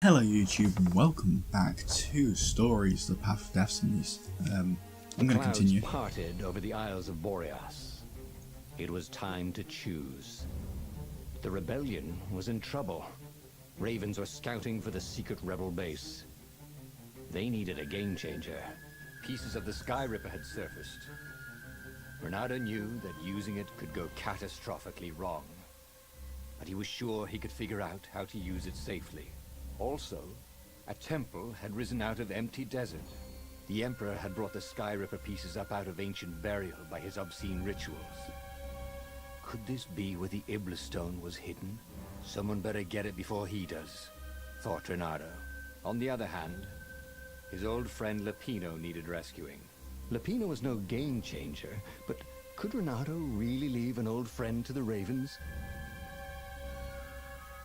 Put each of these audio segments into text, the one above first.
Hello YouTube and welcome back to Stories, the Path of Destinies. I'm going to continue. Clouds parted over the Isles of Boreas. It was time to choose. The rebellion was in trouble. Ravens were scouting for the secret rebel base. They needed a game changer. Pieces of the Sky Ripper had surfaced. Renato knew that using it could go catastrophically wrong. But he was sure he could figure out how to use it safely. Also, a temple had risen out of empty desert. The Emperor had brought the Sky Ripper pieces up out of ancient burial by his obscene rituals. Could this be where the Iblis stone was hidden? Someone better get it before he does, thought Renato. On the other hand, his old friend Lapino needed rescuing. Lapino was no game changer, but could Renato really leave an old friend to the Ravens?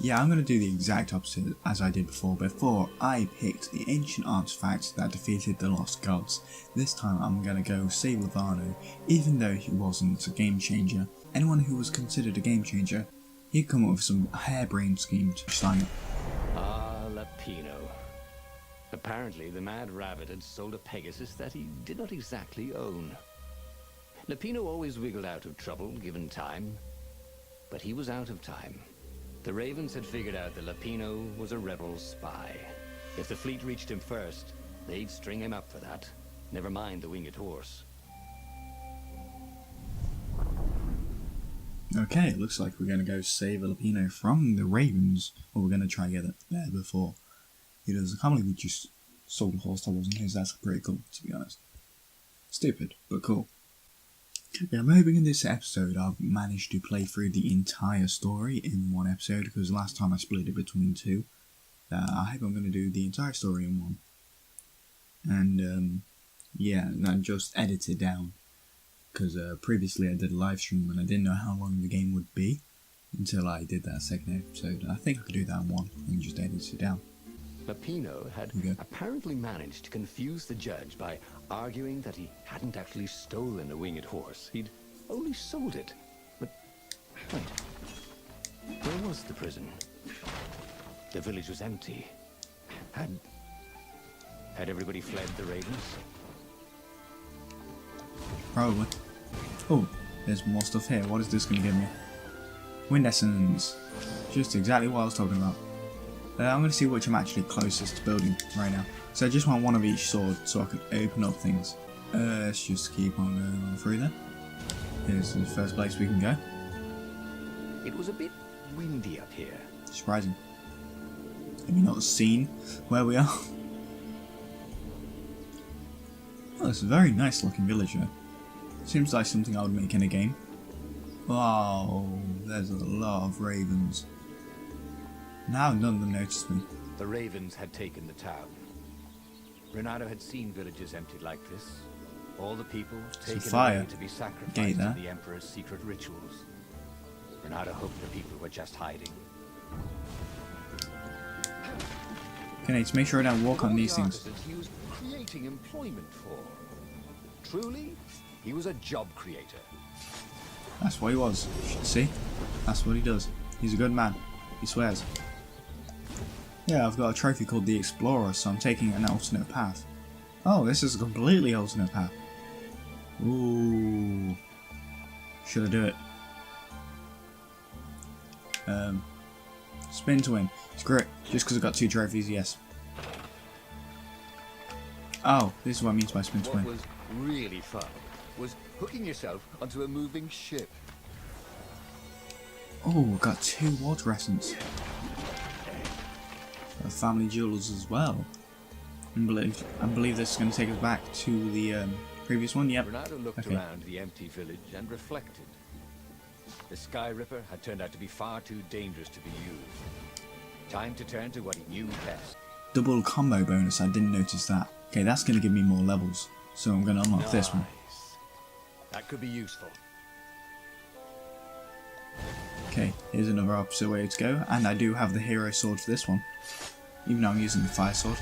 Yeah, I'm going to do the exact opposite as I did before I picked the ancient artifact that defeated the lost gods. This time I'm going to go save Lavano, even though he wasn't a game changer. Anyone who was considered a game changer, he'd come up with some harebrained scheme to sign up. Ah, Lapino. Apparently the Mad Rabbit had sold a Pegasus that he did not exactly own. Lapino always wiggled out of trouble given time, but he was out of time. The Ravens had figured out that Lapino was a rebel spy. If the fleet reached him first, they'd string him up for that. Never mind the winged horse. Okay, looks like we're going to go save Lapino from the Ravens, or we're going to try to get it there before he does. I can't believe we just sold a horse that wasn't his. That's pretty cool, to be honest. Stupid, but cool. Yeah, I'm hoping in this episode I've managed to play through the entire story in one episode, because last time I split it between two. I hope I'm going to do the entire story in one. And, yeah, and just edit it down. Because previously I did a live stream and I didn't know how long the game would be until I did that second episode. I think I could do that in one and just edit it down. Lapino had apparently managed to confuse the judge by arguing that he hadn't actually stolen a winged horse. He'd only sold it. But wait, where was the prison? The village was empty. Had everybody fled the Ravens? Probably. Oh, there's more stuff here. What is this going to give me? Wind essence. Just exactly what I was talking about. I'm going to see which I'm actually closest to building right now. So I just want one of each sword so I can open up things. Let's just keep on going on through there. Here's the first place we can go. It was a bit windy up here. Surprising. Have you not seen where we are? Oh, it's a very nice looking village here. Seems like something I would make in a game. Wow, there's a lot of ravens. Now none of them noticed me. The Ravens had taken the town. Renato had seen villages emptied like this. All the people taken away to be sacrificed to the Emperor's secret rituals. Renato hoped the people were just hiding. Okay, need to make sure I don't walk on these things. He was creating employment for. Truly, he was a job creator. That's what he was. See? That's what he does. He's a good man. He swears. Yeah, I've got a trophy called the Explorer, so I'm taking an alternate path. Oh, this is a completely alternate path. Ooh. Should I do it? Spin to win. Screw it. Just because I got 2 trophies, yes. Oh, this is what it means by spin to win. What was really fun was hooking yourself onto a moving ship. Oh, got 2 water essence. Family jewels as well. I believe this is going to take us back to the previous one. Yep. Renato looked around the empty village and reflected. The Sky Ripper had turned out to be far too dangerous to be used. Time to turn to what he knew best. Double combo bonus, I didn't notice that. Okay, that's going to give me more levels. So I'm going to unlock this one. That could be useful. Okay, here's another opposite way to go. And I do have the hero sword for this one. Even though I'm using the fire sword.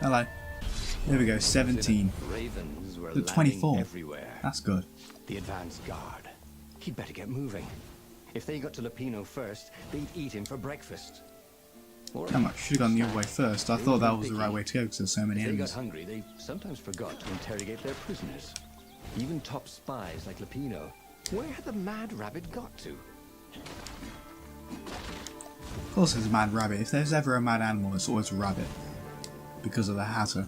Hello. There we go, 17. Ravens were 24. everywhere. That's good. The advanced guard. He'd better get moving. If they got to Lupino first, they'd eat him for breakfast. Or Damn, I should have gone the other way first. I thought that was the right way to go because there's so many if they got enemies. hungry, they sometimes forgot to interrogate their prisoners. Even top spies like Lupino. Where had the mad rabbit got to? Of course there's a mad rabbit. If there's ever a mad animal, it's always a rabbit. Because of the Hatter.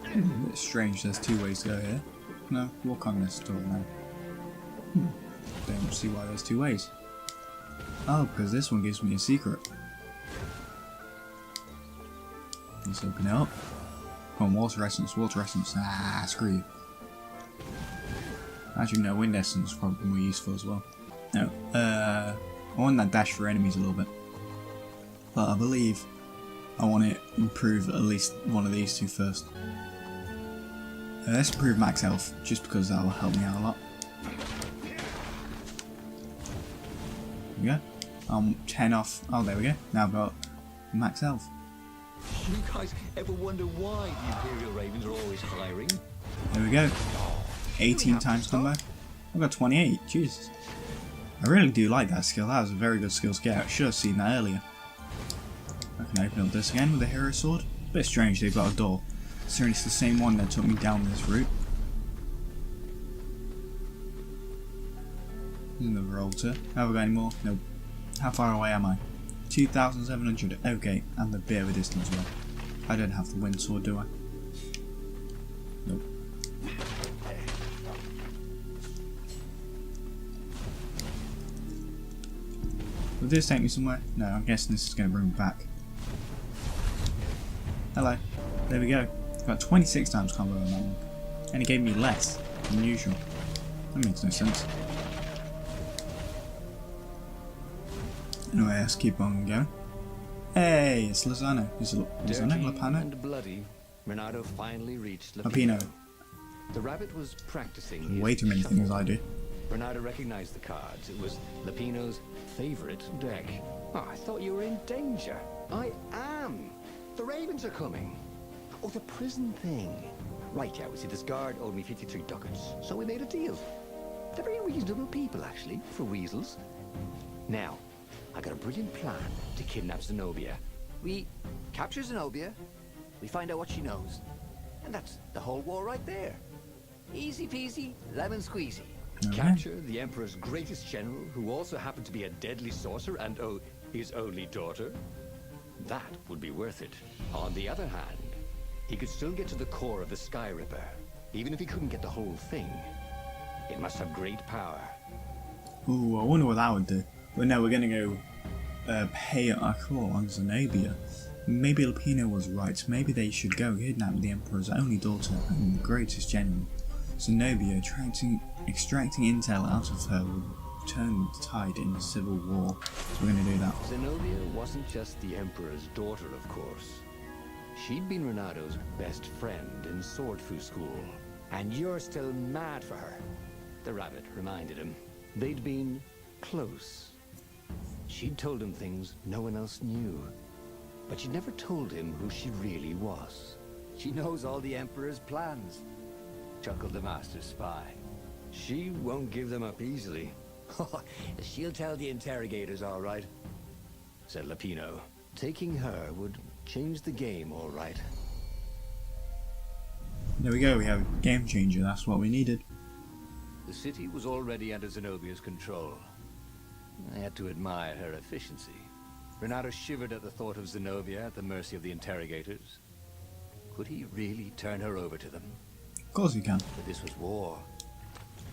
A bit strange, there's two ways to go here. No, walk on this door now. Don't see why there's two ways. Oh, because this one gives me a secret. Let's open it up. Come on, water essence, water essence. Ah, screw you. Actually, no, wind essence is probably more useful as well. No, I want that dash for enemies a little bit. But I believe I want to improve at least one of these two first. Let's improve max health, just because that will help me out a lot. There we go. 10 off. Oh, there we go. Now I've got max health. You guys ever wonder why the Imperial Ravens are always hiring? There we go. 18 times combo. I've got 28. Jesus. I really do like that skill. That was a very good skill to get. I should have seen that earlier. I can open up this again with a hero sword. Bit strange they've got a door. Considering it's the same one that took me down this route. There's another altar. Have I got any more? Nope. How far away am I? 2,700. Okay, and a bit of a distance away. I don't have the wind sword, do I? Nope. Will this take me somewhere? No, I'm guessing this is going to bring me back. Hello. There we go. Got 26 times combo on that one. And it gave me less than usual. That makes no sense. Anyway, let's keep on going. Hey, it's Lozano. Is it Lozano? Lupano? And bloody, Renato finally reached Lupino. The rabbit was practicing Way his too many shuffle. things I do. Renato recognized the cards. It was Lupino's favorite deck. Oh, I thought you were in danger. I am. The Ravens are coming. Oh, the prison thing. Right, yeah, we see this guard owed me 53 ducats, so we made a deal. They're very reasonable people, actually, for weasels. Now, I got a brilliant plan to kidnap Zenobia. We capture Zenobia, we find out what she knows, and that's the whole war right there. Easy peasy, lemon squeezy. Okay. Capture the Emperor's greatest general, who also happened to be a deadly sorcerer and, oh, his only daughter. That would be worth it. On the other hand, he could still get to the core of the Sky Ripper, even if he couldn't get the whole thing. It must have great power. Ooh, I wonder what that would do. But no, we're gonna go pay a call on Zenobia. Maybe Lupino was right. Maybe they should go kidnap the Emperor's only daughter and the greatest general. Zenobia, extracting intel out of her will turn the tide in the civil war. So we're gonna do that. Zenobia wasn't just the Emperor's daughter, of course. She'd been Renato's best friend in Swordfu school. And you're still mad for her, the rabbit reminded him. They'd been close. She'd told him things no one else knew. But she'd never told him who she really was. She knows all the Emperor's plans, chuckled the Master Spy. She won't give them up easily, She'll tell the interrogators, all right. said Lupino. Taking her would change the game, all right. There we go, we have a game changer, that's what we needed. The city was already under Zenobia's control. I had to admire her efficiency. Renato shivered at the thought of Zenobia at the mercy of the interrogators. Could he really turn her over to them? Of course we can. But this was war.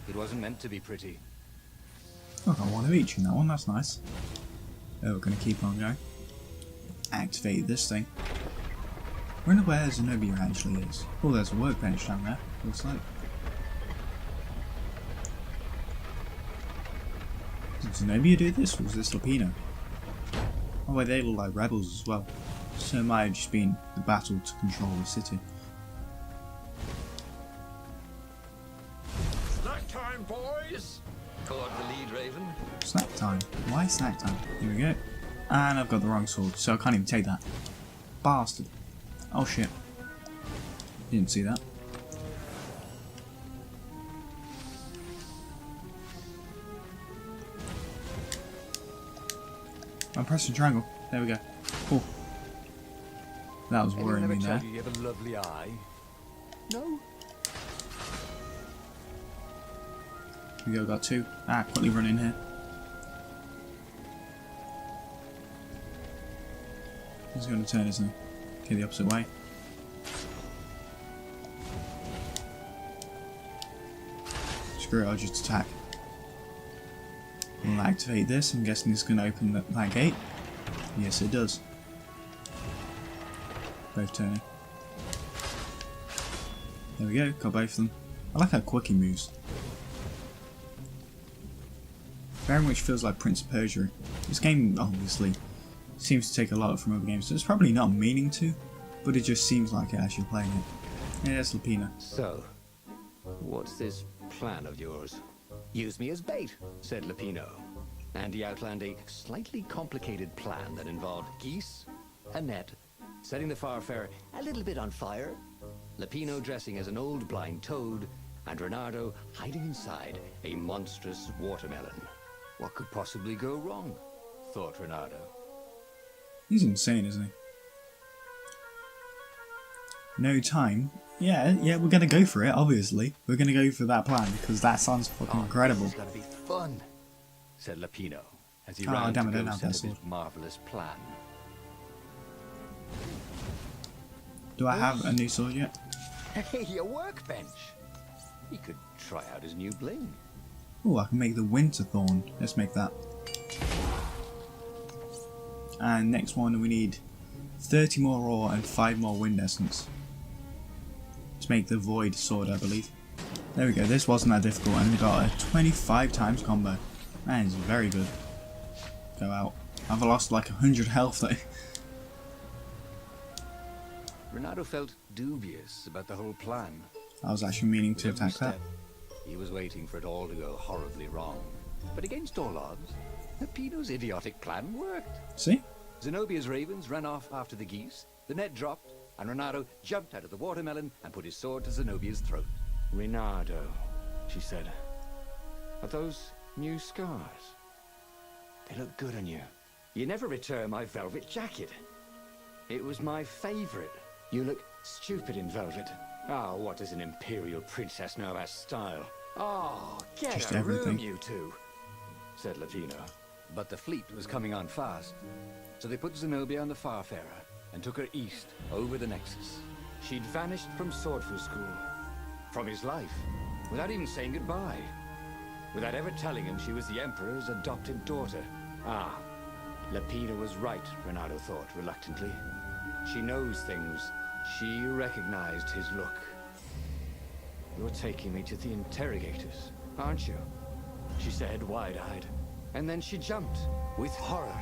It wasn't meant to be pretty. Oh, I got one of each in that one, that's nice. Oh, we're gonna keep on going. Activate this thing. I wonder where Zenobia actually is. Oh, there's a workbench down there, looks like. Did Zenobia do this, or was this Lupino? Oh wait, they look like rebels as well. So it might have just been the battle to control the city. Snack time, boys! Called the lead raven. Snack time. Why snack time? Here we go. And I've got the wrong sword, so I can't even take that. Bastard. Oh shit. Didn't see that. I'm pressing triangle. There we go. Cool. That was worrying me there. You have a lovely eye. No. Here we go, got 2. Quickly run in here. He's going to turn, isn't he? Okay, the opposite way. Screw it, I'll just attack. We'll activate this. I'm guessing it's going to open that gate. Yes, it does. Both turning. There we go, got both of them. I like how quick he moves. Very much feels like Prince of Persia. This game obviously seems to take a lot from other games, so it's probably not meaning to, but it just seems like it as you're playing it. Yeah, that's Lapina. So, what's this plan of yours? Use me as bait, said Lapino. And he outlined a slightly complicated plan that involved geese, a net, setting the Farfarer a little bit on fire, Lapino dressing as an old blind toad, and Renardo hiding inside a monstrous watermelon. What could possibly go wrong? Thought Renardo. He's insane, isn't he? No time. Yeah, we're gonna go for it, obviously. We're gonna go for that plan because that sounds fucking incredible. This is gonna be fun, said Lapino as he Oh, ran damn it, to I go don't have set that up his sword. marvelous plan. Do I have a new sword yet? Hey, a workbench! He could try out his new bling. Oh, I can make the Winter Thorn. Let's make that. And next one, we need 30 more ore and 5 more wind essence to make the Void sword, I believe. There we go. This wasn't that difficult, and we got a 25 times combo. That is very good. Go out. I've lost like 100 health though. Renardo felt dubious about the whole plan. I was actually meaning to With every attack that. step, he was waiting for it all to go horribly wrong. But against all odds, Lapino's idiotic plan worked. See? Zenobia's ravens ran off after the geese, the net dropped, and Renardo jumped out of the watermelon and put his sword to Zenobia's throat. Renardo, she said. Are those new scars? They look good on you. You never returned my velvet jacket. It was my favorite. You look stupid in velvet. Oh, what does an imperial princess know about style? Oh, get Just a everything. room, you two, said Latino. But the fleet was coming on fast, so they put Zenobia on the Farfarer and took her east over the Nexus. She'd vanished from Swordfu School, from his life, without even saying goodbye. Without ever telling him she was the Emperor's adopted daughter. Ah, Lapina was right, Renardo thought reluctantly. She knows things. She recognized his look. You're taking me to the interrogators, aren't you? She said, wide-eyed. And then she jumped, with horror.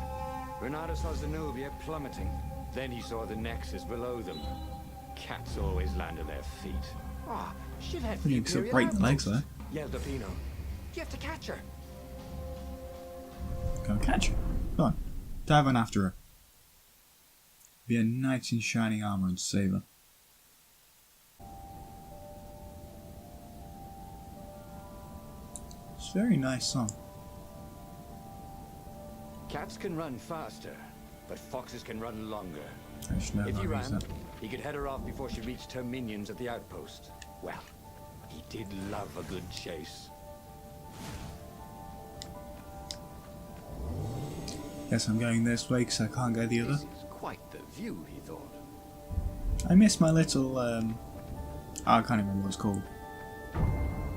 Renardo saw Zenobia plummeting. Then he saw the Nexus below them. Cats always land on their feet. Ah, she'd head for the You can still Imperial break the legs outpost, there. yelled Lapino. You have to catch her. Go and catch her. Come on. Dive on after her. Be a knight in shining armour and save her. It's a very nice song. Cats can run faster, but foxes can run longer. I should know If how he to use ran, that. he could head her off before she reached her minions at the outpost. Well, he did love a good chase. Guess I'm going this way because I can't go the other. This is quite the view, he thought. I miss my little, I can't even remember what it's called.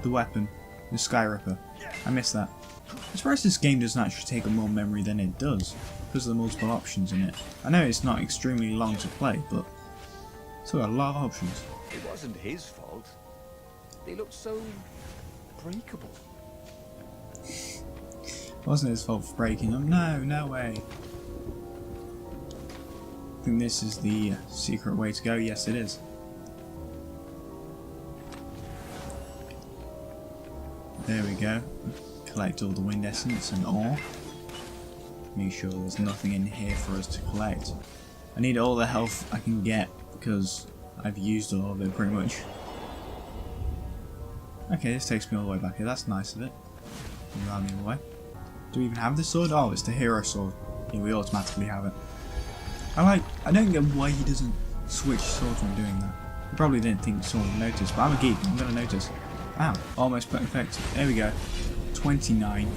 The weapon. The Sky Ripper. I miss that. As far as this game doesn't actually take up more memory than it does, because of the multiple options in it. I know it's not extremely long to play, but it's got a lot of options. It wasn't his fault. They looked so breakable. Wasn't his fault for breaking them. No, no way. I think this is the secret way to go. Yes, it is. There we go. Collect all the wind essence and ore. Make sure there's nothing in here for us to collect. I need all the health I can get because I've used all of it pretty much. Okay, this takes me all the way back here. That's nice of it. Around the other way. Do we even have this sword? Oh, it's the hero sword. Yeah, we automatically have it. I don't get why he doesn't switch swords when doing that. He probably didn't think someone would notice, but I'm a geek, I'm gonna notice. Ow, almost perfect. There we go. 29.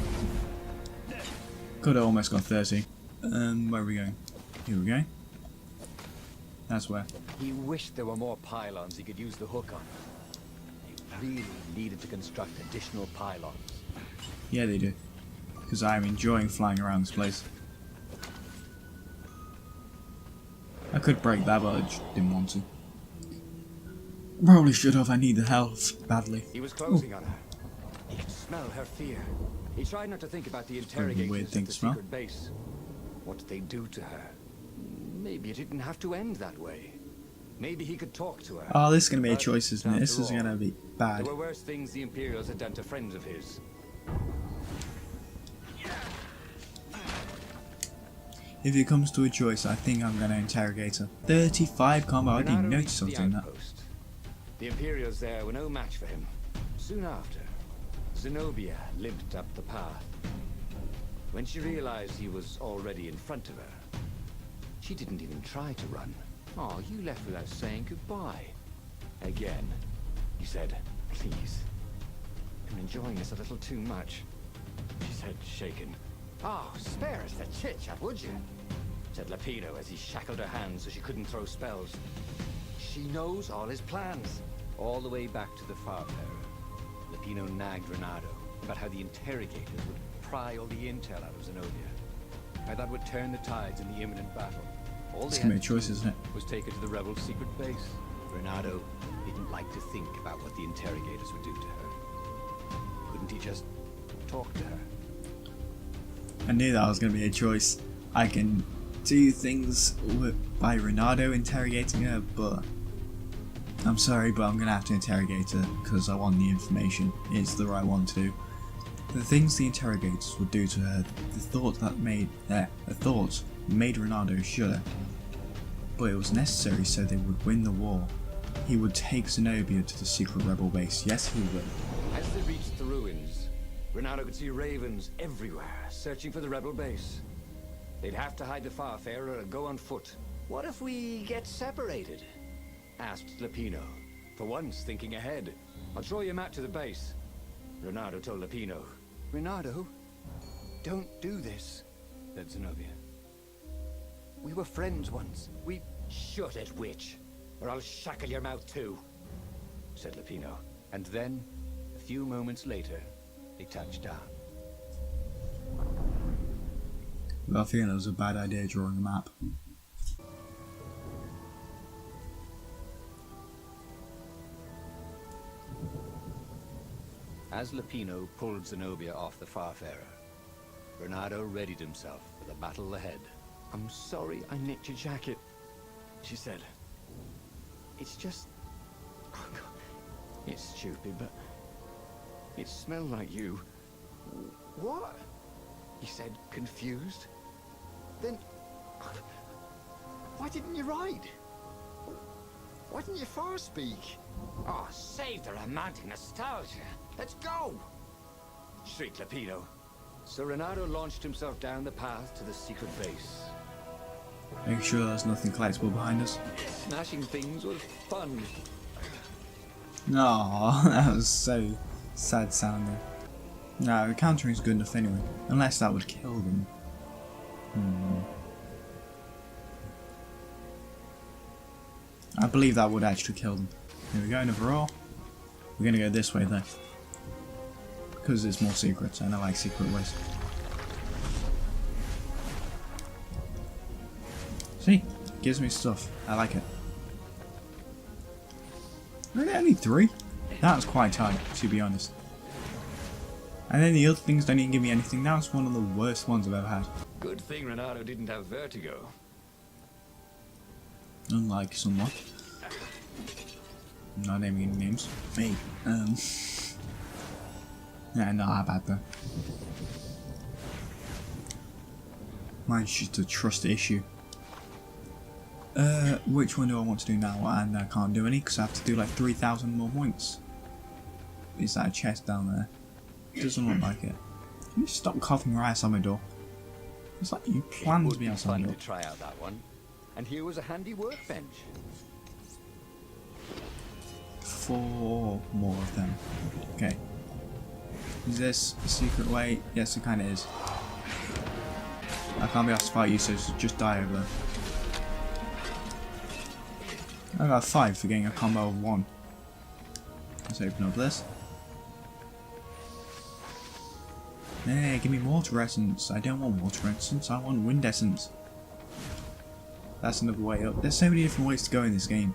Could have almost got 30. Where are we going? Here we go. That's where. He wished there were more pylons he could use the hook on. They really needed to construct additional pylons. Yeah, they do. Because I'm enjoying flying around this place. I could break that, but I just didn't want to. Probably should have. I need the health badly. He was closing on her. He could smell her fear. He tried not to think about the interrogators weird at thing the to smell. secret base. What did they do to her? Maybe it didn't have to end that way. Maybe he could talk to her. Oh, this is going to be a But choice, isn't it? This after is going to all, be bad. There were worse things the Imperials had done to friends of his. If it comes to a choice, I think I'm going to interrogate her. 35 combo. I didn't Renato notice I was reached the doing that. outpost. The Imperials there were no match for him. Soon after, Zenobia limped up the path. When she realized he was already in front of her, she didn't even try to run. Oh, you left without saying goodbye. Again, he said, please. I'm enjoying this a little too much. She said, shaken. Oh, spare us the chit-chat, would you? Said Lapino as he shackled her hands so she couldn't throw spells. She knows all his plans. All the way back to the Farfarer, Lapino nagged Renato about how the interrogators would pry all the intel out of Zenobia. How that would turn the tides in the imminent battle. All It's they going to had be a to choice, do isn't it? was take her to the rebel secret base. Renato didn't like to think about what the interrogators would do to her. Couldn't he just talk to her? I knew that was going to be a choice. I can do things by Renato interrogating her, but I'm sorry, but I'm going to have to interrogate her because I want the information. It's the right one to do. The things the interrogators would do to her, the thought made Renato shudder. But it was necessary so they would win the war. He would take Zenobia to the secret rebel base. Yes, he would. As they reached the ruins, Renato could see ravens everywhere, searching for the rebel base. They'd have to hide the Farfarer or go on foot. What if we get separated? Asked Lapino, for once thinking ahead. I'll show you a map to the base. Renato told Lapino. Renato, don't do this, said Zenobia. We were friends once. We... Shut it, witch, or I'll shackle your mouth too, said Lapino. And then, a few moments later, they touched down. I feel it was a bad idea drawing a map. As Lapino pulled Zenobia off the Farfarer, Renato readied himself for the battle ahead. I'm sorry I nicked your jacket, she said. It's just... Oh God. It's stupid, but... It smelled like you. What? He said, confused. Then... Why didn't you ride? Why didn't you far speak? Oh, save the romantic nostalgia. Let's go! Shrieked Lapino. So Renato launched himself down the path to the secret base. Make sure there's nothing collectible behind us. Smashing things was fun. No, that was so sad sounding. No, the countering is good enough anyway. Unless that would kill them. I believe that would actually kill them. Here we go, another roll. We're gonna go this way though. Because it's more secrets, and I like secret ways. See? Gives me stuff. I like it. Really, only 3? That was quite tight, to be honest. And then the other things don't even give me anything. That was one of the worst ones I've ever had. Good thing Renato didn't have vertigo. Unlike someone. I'm not naming any names. Me. Yeah, not that bad though. Mine's just a trust issue. Which one do I want to do now? And I can't do any because I have to do like 3,000 more points. Is that a chest down there? Doesn't look like it. Can you stop coughing right outside my door? It's like you planned It to be would outside. fun Look. to try out that one. And here was a handy workbench. 4 more of them. Okay. Is this a secret way? Yes, it kind of is. I can't be asked to fight you, so just die over there. I got 5 for getting a combo of 1. Let's open up this. Hey, give me water essence. I don't want water essence, I want wind essence. That's another way up. There's so many different ways to go in this game.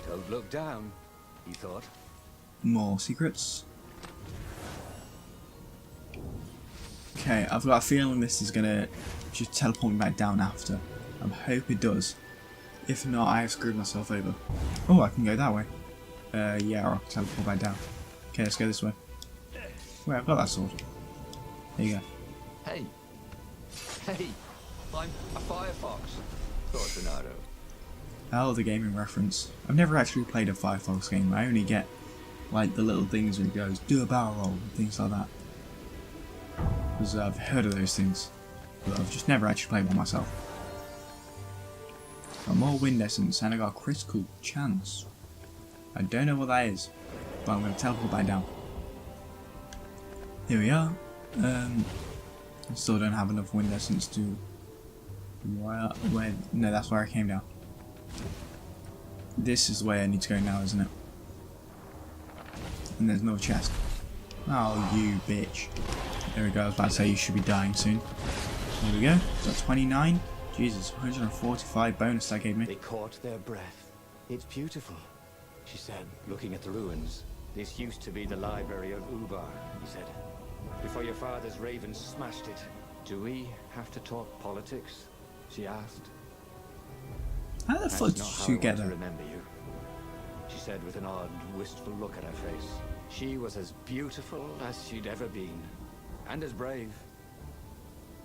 Don't look down, he thought. More secrets. Okay, I've got a feeling this is gonna just teleport me back down after. I hope it does. If not, I have screwed myself over. Oh, I can go that way. Yeah, or I can teleport back down. Okay, let's go this way. Wait, I've got that sword. There you go. Hey! Hey! I'm a firefox, thought Renato. Oh, the gaming reference. I've never actually played a Firefox game. I only get like the little things where it goes, do a barrel roll and things like that. Because I've heard of those things, but I've just never actually played one myself. Got more wind essence and I got a critical chance. I don't know what that is, but I'm going to teleport back down. Here we are. I still don't have enough wind essence to... Where? No, that's where I came down. This is the way I need to go now, isn't it? And there's no chest. Oh, you bitch. There we go, I was about to say you should be dying soon. There we go, got 29. Jesus, 145 bonus that gave me. They caught their breath. It's beautiful, she said, looking at the ruins. This used to be the library of Ubar, he said. Before your father's ravens smashed it. Do we have to talk politics? She asked. How the fuck did you get there? Remember you, she said with an odd, wistful look at her face. She was as beautiful as she'd ever been, and as brave.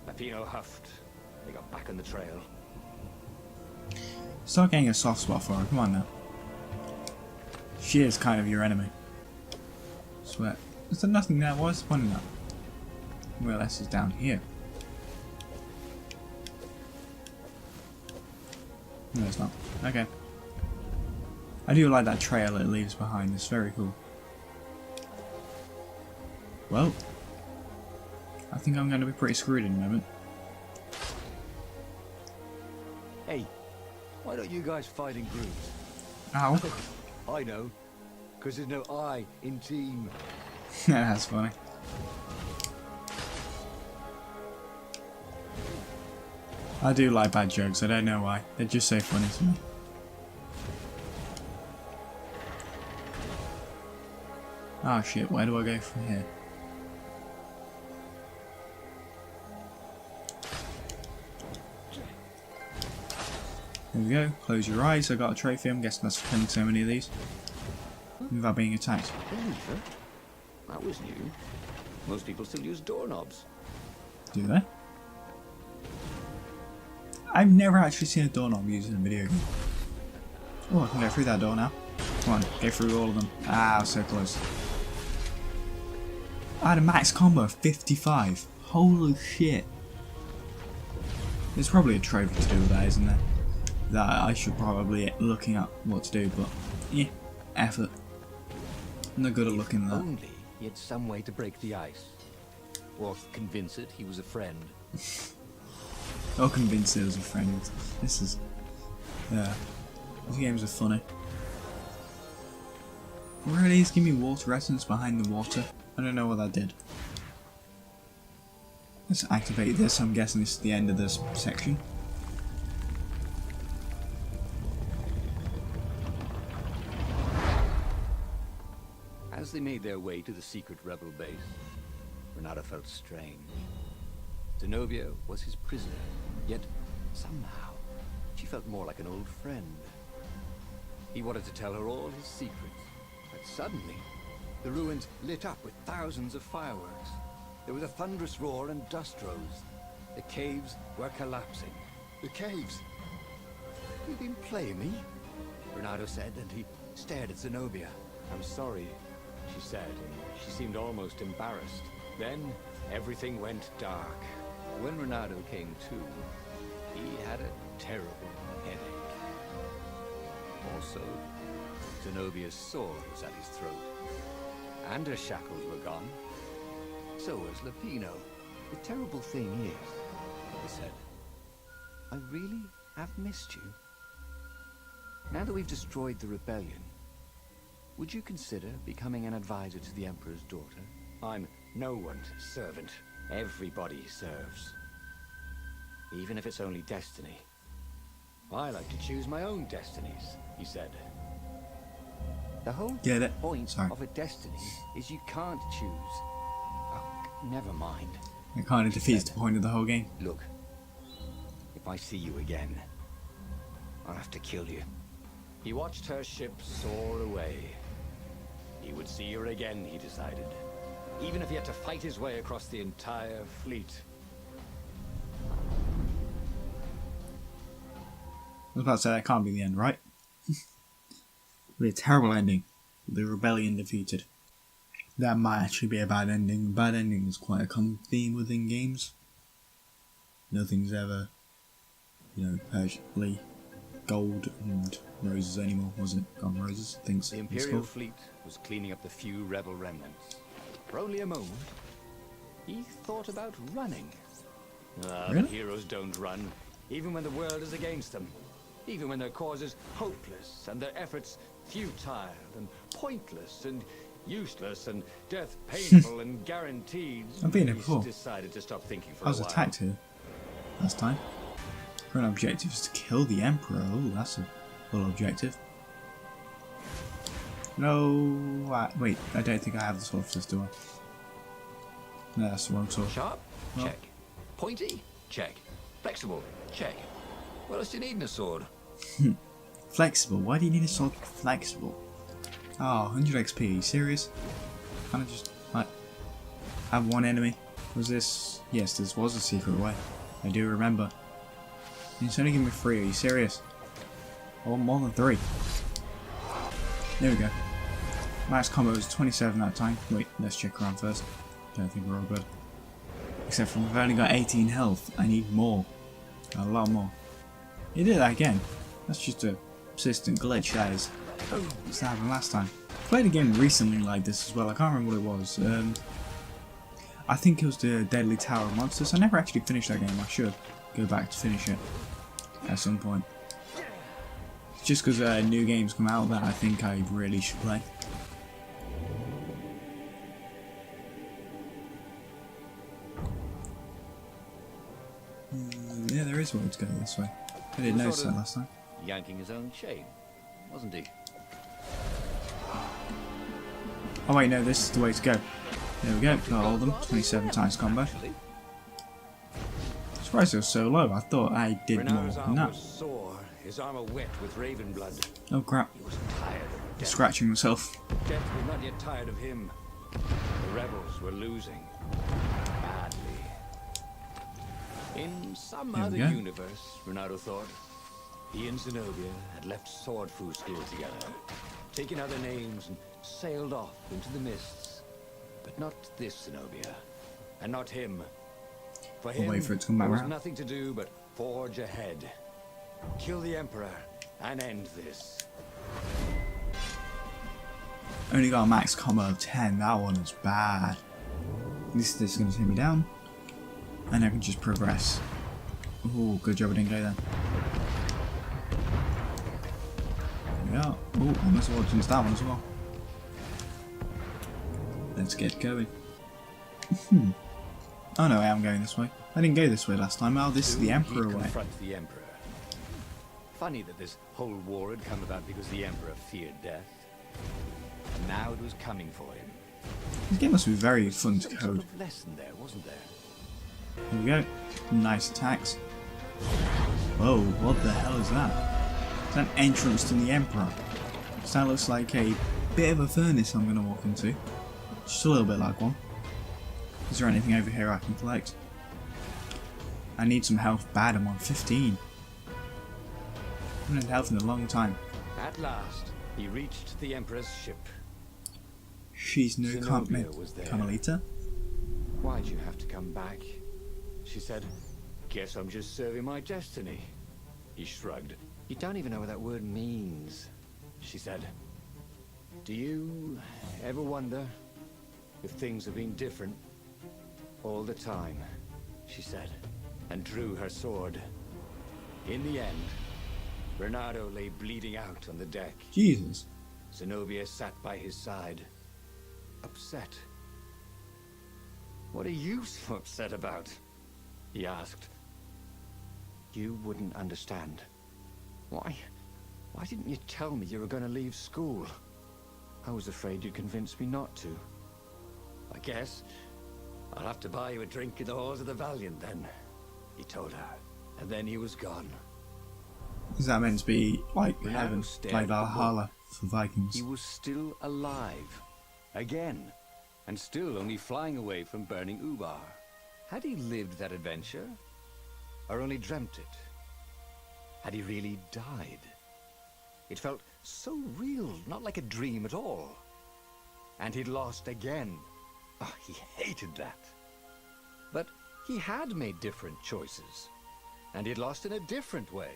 Lapino huffed. They got back on the trail. Start getting a soft spot for her, come on now. She is kind of your enemy. Swear. Is there nothing there? What's the point of that? Well, this is down here. No, it's not. Okay. I do like that trail it leaves behind. It's very cool. Well, I think I'm going to be pretty screwed in a moment. Hey, why don't you guys fight in groups? Ow. I know, because there's no I in team. That's funny. I do like bad jokes, I don't know why. They're just so funny to me. Oh shit, where do I go from here? There we go, close your eyes, I got a trophy, I'm guessing that's for killing so many of these. Without being attacked. A lever? That was new. Most people still use doorknobs. Do they? I've never actually seen a doorknob used in a video game. Oh, I can go through that door now. Come on, go through all of them. Ah, so close. I had a max combo of 55. Holy shit. There's probably a trophy to do with that, isn't there? That I should probably be looking at what to do, but yeah, effort. I'm not good at looking at that. Only he had some way to break the ice. Or convince it he was a friend. Or convince it was a friend. This is... these games are funny. Really? It's giving me water essence behind the water? I don't know what that did. Let's activate this. I'm guessing this is the end of this section. As they made their way to the secret rebel base, Renato felt strange. Zenobia was his prisoner, yet somehow she felt more like an old friend. He wanted to tell her all his secrets, but suddenly the ruins lit up with thousands of fireworks. There was a thunderous roar and dust rose. The caves were collapsing. The caves? You've been playing me? Renato said, and he stared at Zenobia. I'm sorry, she said. She seemed almost embarrassed. Then everything went dark. When Renato came to, he had a terrible headache. Also, Zenobia's sword was at his throat, and her shackles were gone. So was Lupino. The terrible thing is, he said, I really have missed you. Now that we've destroyed the rebellion, would you consider becoming an advisor to the Emperor's daughter? I'm no one's servant. Everybody serves. Even if it's only destiny. I like to choose my own destinies, he said. The whole Get it? point Sorry. of a destiny is you can't choose. Oh, never mind. It kind of defeats the point of the whole game. Look, if I see you again, I'll have to kill you. He watched her ship soar away. He would see her again, he decided. Even if he had to fight his way across the entire fleet. I was about to say that can't be the end, right? It'll be a terrible ending. The rebellion defeated. That might actually be a bad ending. Bad ending is quite a common theme within games. Nothing's ever, perfectly gold and roses anymore, was it? Gold and roses, I think The Imperial fleet was cleaning up the few rebel remnants. For only a moment, he thought about running. Really? But heroes don't run, even when the world is against them. Even when their cause is hopeless, and their efforts futile, and pointless, and useless, and death painful and guaranteed. I've been here He's before. decided to stop thinking for I was a while. attacked here last time. Current objective is to kill the Emperor. Oh, that's a full objective. No, wait, I don't think I have the sword for this, do I? No, that's the wrong sword. Sharp? Well. Check. Pointy? Check. Flexible? Check. What else do you need in a sword? Flexible. Why do you need a sword flexible? Oh, 100 XP. Are you serious? Can't I just, have one enemy? Was this... Yes, this was a secret way. I do remember. You just only give me 3. Are you serious? I want more than 3. There we go. Max combo was 27 that time. Wait, let's check around first. Don't think we're all good. Except for we've only got 18 health. I need more. A lot more. He did that again. That's just a persistent glitch, that is. What's that happened last time? Played a game recently like this as well. I can't remember what it was. I think it was the Deadly Tower of Monsters. I never actually finished that game. I should go back to finish it at some point. It's just because new games come out that I think I really should play. Yeah, there is a way to go this way. I didn't notice that last time. Yanking his own chain, wasn't he? Oh wait, no, this is the way to go. There we go, got all of them. 27 times combo. Surprised it was so low. I thought I did more Renato's than arm that. was sore, his armor wet with raven blood. Oh crap, He was tired of death. scratching myself. Death was not yet tired of him. The rebels were losing. Badly. In some There we other go. universe, Renato thought, he and Zenobia had left Sword Fu School together, taken other names and sailed off into the mists. But not this Zenobia, and not him. For We'll him, wait for it to come back there was round. nothing to do but forge ahead. Kill the Emperor and end this. Only got a max combo of 10. That one was bad. At least this is going to take me down. And I can just progress. Oh, good job I didn't go there. There we are. Oh, I must have watched that one as well. Let's get going. Oh no, I am going this way. I didn't go this way last time. Oh, this is the Emperor He'd way. confront the Emperor. Funny that this whole war had come about because the Emperor feared death. And now it was coming for him. This game must be very fun to Some code. sort of lesson there, wasn't there? Here we go. Nice attacks. Whoa, what the hell is that? It's an entrance to the Emperor. So that looks like a bit of a furnace I'm going to walk into. Just a little bit like one. Is there anything over here I can collect? I need some health bad. I'm on 15. I haven't had health in a long time. At last, he reached the Emperor's ship. She's no Zenobia was there. Carmelita. Why'd you have to come back? she said. Guess I'm just serving my destiny. He shrugged. You don't even know what that word means, she said. Do you ever wonder if things have been different all the time, she said, and drew her sword. In the end, Bernardo lay bleeding out on the deck. Jesus. Zenobia sat by his side, upset. What are you so upset about? He asked. You wouldn't understand. Why didn't you tell me you were going to leave school? I was afraid you'd convince me not to. I guess I'll have to buy you a drink in the halls of the Valiant then, he told her. And then he was gone. Is that meant to be like Bernardo heaven, stared like at the book. Valhalla for Vikings? He was still alive. Again. And still only flying away from burning Ubar. Had he lived that adventure? Or only dreamt it? Had he really died? It felt so real, not like a dream at all. And he'd lost again. Oh, he hated that. But he had made different choices. And he'd lost in a different way.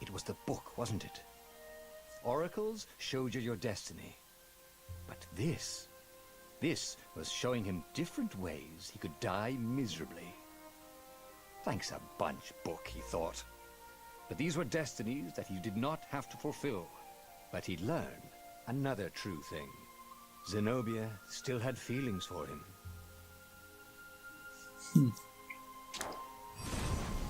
It was the book, wasn't it? Oracles showed you your destiny. But this was showing him different ways he could die miserably. Thanks a bunch, book, he thought. But these were destinies that he did not have to fulfill. But he'd learn another true thing. Zenobia still had feelings for him.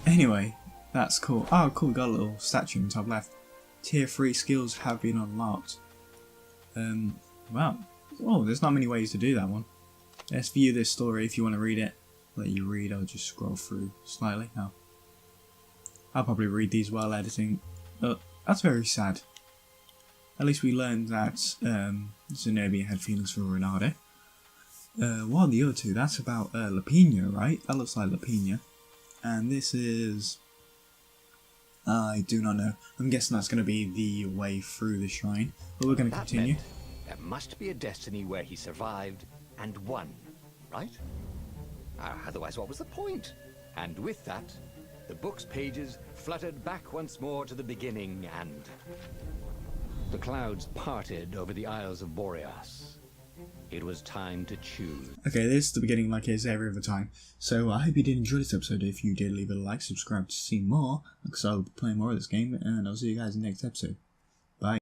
Anyway, that's cool. Oh, cool, got a little statue in the top left. Tier 3 skills have been unlocked. Wow. Oh, there's not many ways to do that one. Let's view this story if you want to read it. Let you read, I'll just scroll through slightly. Oh. I'll probably read these while editing. That's very sad. At least we learned that Zenobia had feelings for Ronaldo. What are the other two? That's about Lapina, right? That looks like Lapina. And this is... I do not know. I'm guessing that's going to be the way through the shrine. But we're going to continue. Meant there must be a destiny where he survived and won, right? Otherwise, what was the point? And with that, the book's pages fluttered back once more to the beginning, and the clouds parted over the Isles of Boreas. It was time to choose. Okay, this is the beginning like it is every other time. So I hope you did enjoy this episode. If you did, leave it a like, subscribe to see more, because I'll be playing more of this game, and I'll see you guys in the next episode.